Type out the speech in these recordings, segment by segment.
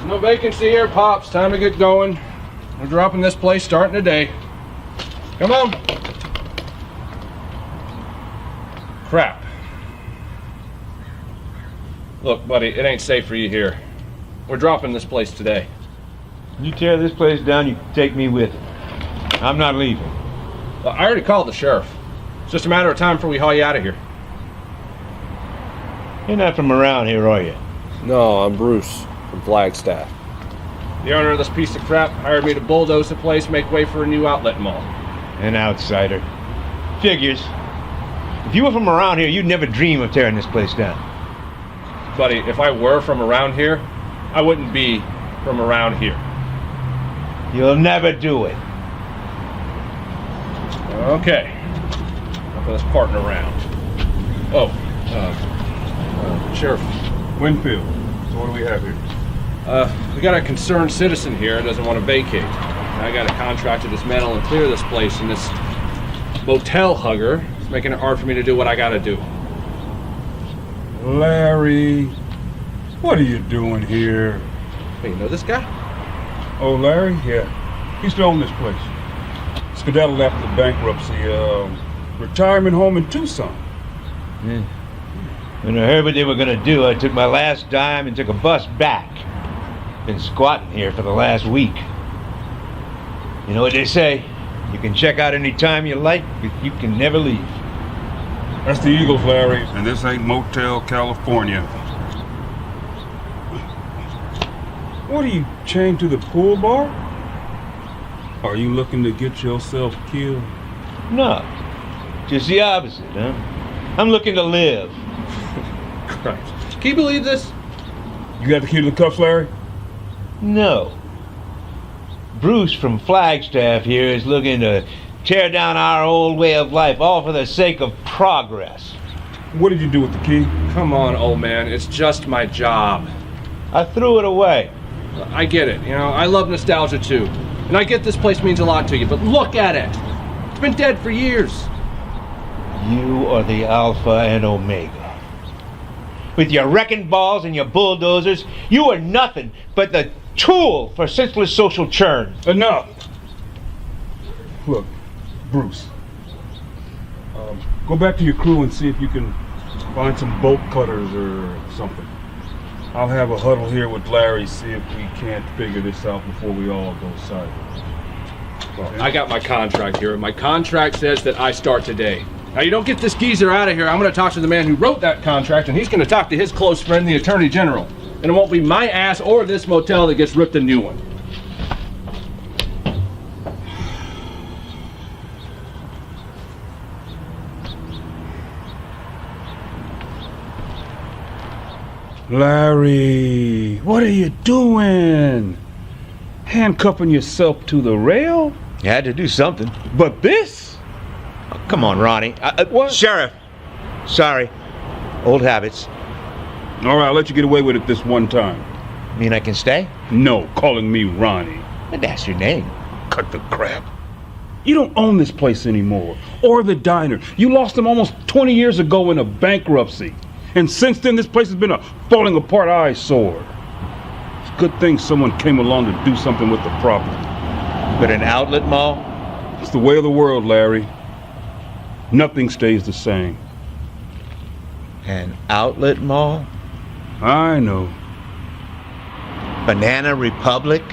No vacancy here, Pops. Time to get going. We're dropping this place starting today. Come on. Crap. Look, buddy, it ain't safe for you here. We're dropping this place today. You tear this place down, you take me with it. I'm not leaving. Well, I already called the sheriff. It's just a matter of time before we haul you out of here. You're not from around here, are you? No, I'm Bruce from Flagstaff. The owner of this piece of crap hired me to bulldoze the place, make way for a new outlet mall. An outsider. Figures. If you were from around here, you'd never dream of tearing this place down. Buddy, if I were from around here, I wouldn't be from around here. You'll never do it. Okay. Enough of this farting around. Oh, Sheriff. Winfield. So what do we have here? We got a concerned citizen here who doesn't want to vacate. I got a contract to dismantle and clear this place, and this motel hugger is making it hard for me to do what I gotta do. Larry, what are you doing here? Hey, you know this guy? Oh, Larry? Yeah. He used to own this place. Skedaddled after the bankruptcy, retirement home in Tucson. Yeah. When I heard what they were gonna do, I took my last dime and took a bus back. Been squatting here for the last week. You know what they say? You can check out any time you like, but you can never leave. That's the Eagles, Larry, and this ain't Motel California. What are you, chained to the pool bar? Are you looking to get yourself killed? No, just the opposite, huh? I'm looking to live. Christ. Can you believe this? You got the key to the cuffs, Larry? No. Bruce from Flagstaff here is looking to tear down our old way of life, all for the sake of progress. What did you do with the key? Come on, old man. It's just my job. I threw it away. I get it. You know, I love nostalgia too. And I get this place means a lot to you, but look at it. It's been dead for years. You are the Alpha and Omega. With your wrecking balls and your bulldozers, you are nothing but the tool for senseless social churn. Enough! Look, Bruce, go back to your crew and see if you can find some bolt cutters or something. I'll have a huddle here with Larry, see if we can't figure this out before we all go sideways. Well, I got my contract here, and my contract says that I start today. Now, you don't get this geezer out of here, I'm going to talk to the man who wrote that contract, and he's going to talk to his close friend, the Attorney General. And it won't be my ass or this motel that gets ripped a new one. Larry, what are you doing? Handcuffing yourself to the rail? You had to do something. But this? Oh, come on, Ronnie. What? Sheriff. Sorry. Old habits. All right, I'll let you get away with it this one time. Mean I can stay? No, calling me Ronnie. But that's your name. Cut the crap. You don't own this place anymore, or the diner. You lost them almost 20 years ago in a bankruptcy. And since then, this place has been a falling apart eyesore. It's a good thing someone came along to do something with the property. But an outlet mall? It's the way of the world, Larry. Nothing stays the same. An outlet mall? I know. Banana Republic?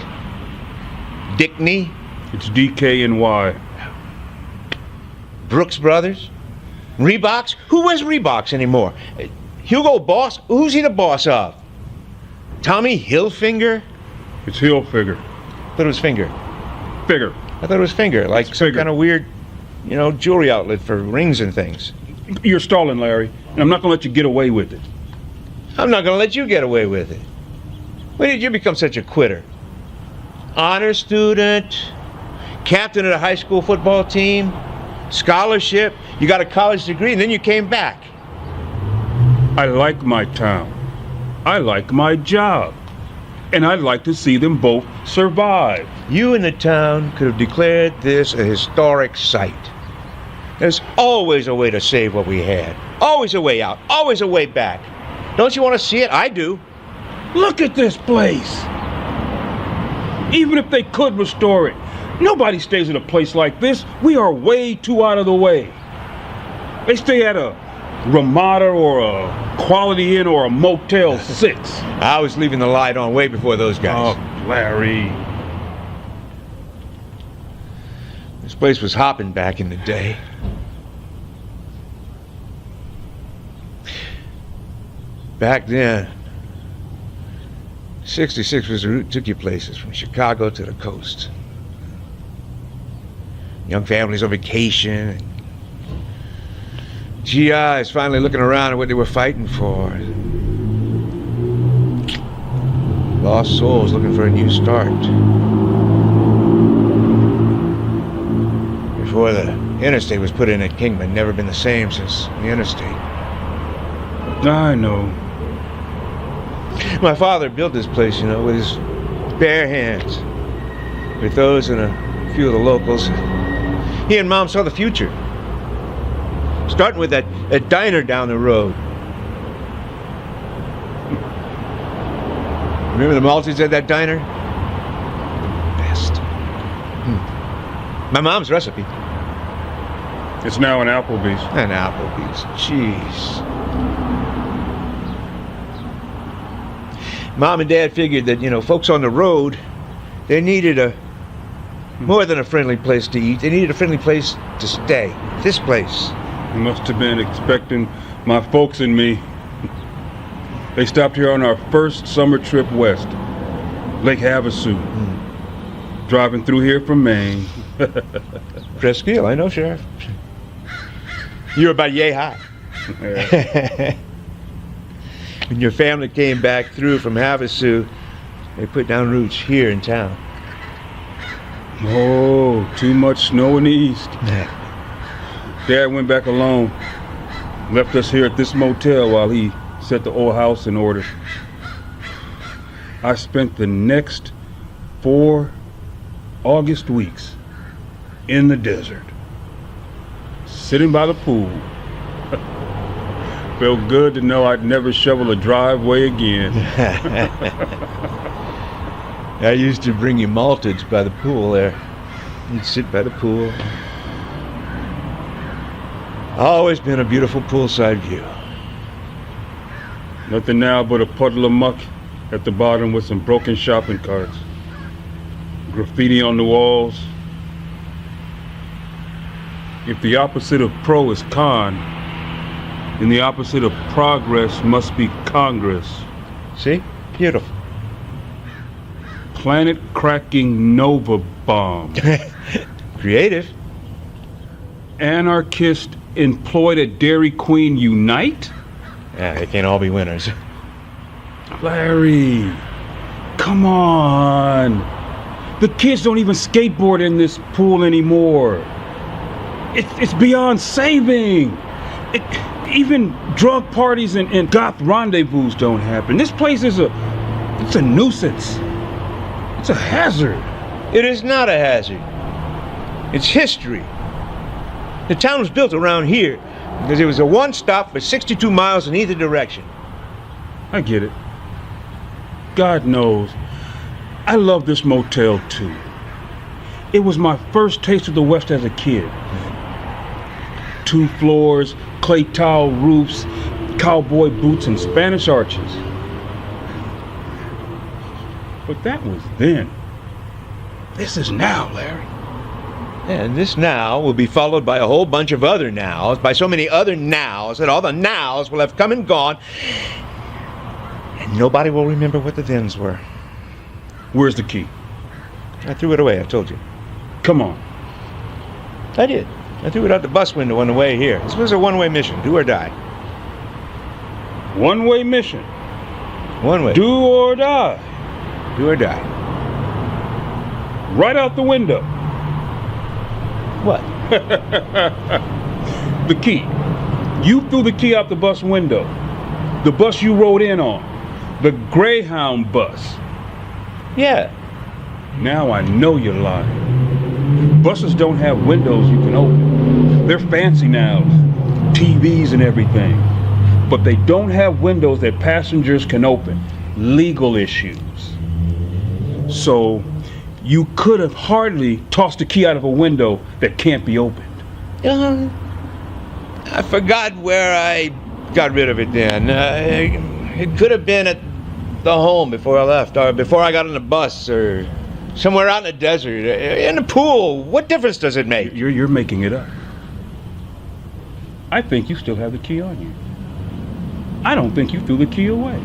Dickney? It's DKNY. Brooks Brothers? Reeboks? Who wears Reeboks anymore? Hugo Boss? Who's he the boss of? Tommy Hilfiger? It's Hilfiger. I thought it was Finger. Figure. I thought it was Finger, like It's some Finger. kind of weird, jewelry outlet for rings and things. You're stalling, Larry, and I'm not going to let you get away with it. I'm not going to let you get away with it. When did you become such a quitter? Honor student, captain of the high school football team, scholarship, you got a college degree, and then you came back. I like my town. I like my job. And I'd like to see them both survive. You and the town could have declared this a historic site. There's always a way to save what we had. Always a way out. Always a way back. Don't you want to see it? I do. Look at this place. Even if they could restore it, nobody stays in a place like this. We are way too out of the way. They stay at a Ramada or a Quality Inn or a Motel 6. I was leaving the light on way before those guys. Oh, Larry. This place was hopping back in the day. Back then, 66 was the route that took you places from Chicago to the coast. Young families on vacation. GIs finally looking around at what they were fighting for. Lost souls looking for a new start. Before the interstate was put in at Kingman, never been the same since the interstate. I know. My father built this place, you know, with his bare hands. With those and a few of the locals. He and Mom saw the future. Starting with that diner down the road. Remember the Maltese at that diner? Best. My mom's recipe. It's now an Applebee's. An Applebee's. Jeez. Mom and Dad figured that, you know, folks on the road, they needed more than a friendly place to eat. They needed a friendly place to stay. This place. You must have been expecting my folks and me. They stopped here on our first summer trip west. Lake Havasu. Driving through here from Maine. Presqu'île, I know, Sheriff. You were about yay high. Yeah. When your family came back through from Havasu, they put down roots here in town. Oh, too much snow in the east. Dad went back alone. Left us here at this motel while he set the old house in order. I spent the next 4 August weeks in the desert, sitting by the pool. Felt good to know I'd never shovel a driveway again. I used to bring you malteds by the pool there. You'd sit by the pool. Always been a beautiful poolside view. Nothing now but a puddle of muck at the bottom with some broken shopping carts. Graffiti on the walls. If the opposite of pro is con, then the opposite of progress must be Congress. See? Beautiful. Planet-cracking Nova bomb. Creative. Anarchist employed at Dairy Queen unite? Yeah, they can't all be winners. Larry, come on. The kids don't even skateboard in this pool anymore. It's beyond saving. Even drug parties and goth rendezvous don't happen. This place is it's a nuisance. It's a hazard. It is not a hazard. It's history. The town was built around here because it was a one-stop for 62 miles in either direction. I get it. God knows, I love this motel too. It was my first taste of the West as a kid. 2 floors, clay tile roofs, cowboy boots, and Spanish arches. But that was then. This is now, Larry. And this now will be followed by a whole bunch of other nows, by so many other nows that all the nows will have come and gone, and nobody will remember what the thens were. Where's the key? I threw it away, I told you. Come on. I did. I threw it out the bus window on the way here. This was a one-way mission, do or die. One-way mission. One way. Do or die. Do or die. Right out the window. What? The key. You threw the key out the bus window. The bus you rode in on. The Greyhound bus. Yeah. Now I know you're lying. Buses don't have windows you can open. They're fancy now. TVs and everything. But they don't have windows that passengers can open. Legal issues. So, You could have hardly tossed the key out of a window that can't be opened. I forgot where I got rid of it then. It could have been at the home before I left, or before I got on the bus, or somewhere out in the desert, in the pool. What difference does it make? You're making it up. I think you still have the key on you. I don't think you threw the key away.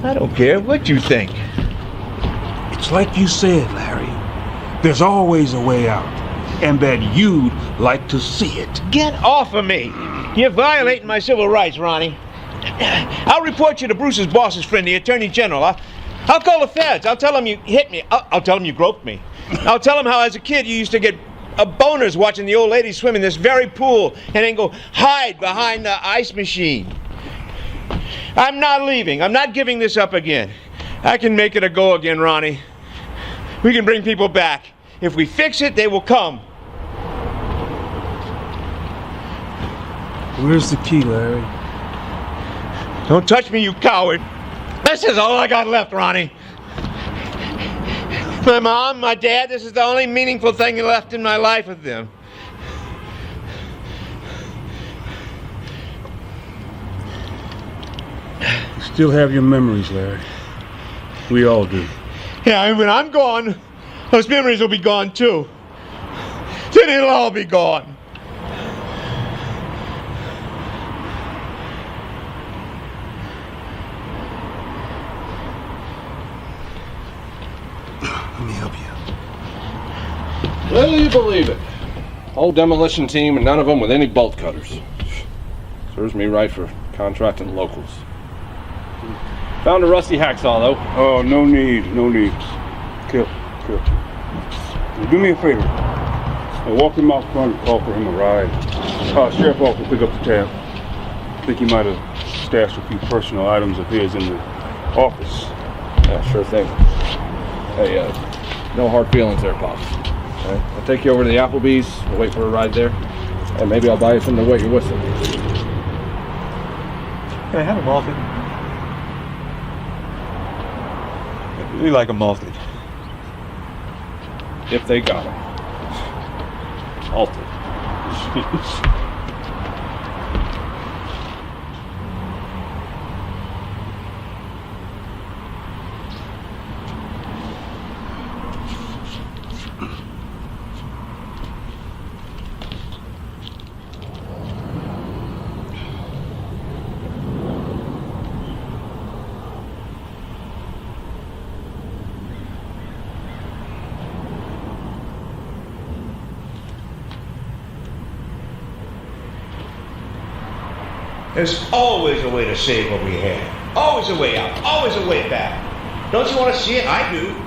I don't care what you think. It's like you said, Larry. There's always a way out, and that you'd like to see it. Get off of me! You're violating my civil rights, Ronnie. I'll report you to Bruce's boss's friend, the Attorney General. I'll call the feds. I'll tell them you hit me. I'll tell them you groped me. I'll tell them how as a kid you used to get boners watching the old lady swim in this very pool and then go hide behind the ice machine. I'm not leaving. I'm not giving this up again. I can make it a go again, Ronnie. We can bring people back. If we fix it, they will come. Where's the key, Larry? Don't touch me, you coward. This is all I got left, Ronnie. My mom, my dad, this is the only meaningful thing left in my life with them. You still have your memories, Larry. We all do. Yeah, and when I'm gone, those memories will be gone too. Then it'll all be gone. Let me help you. Will you believe it? Whole demolition team and none of them with any bolt cutters. Serves me right for contracting locals. Found a rusty hacksaw though. Oh, no need. Kill. Do me a favor. Walk him out front and call for him a ride. Sheriff Walker will pick up the tab. I think he might have stashed a few personal items of his in the office. Yeah, sure thing. Hey, no hard feelings there, Pops. Right, I'll take you over to the Applebee's. We'll wait for a ride there. And maybe I'll buy you something to wet your whistle. Can I have a malted? I really like a malted. If they got them. Altered. There's always a way to save what we had. Always a way out. Always a way back. Don't you want to see it? I do.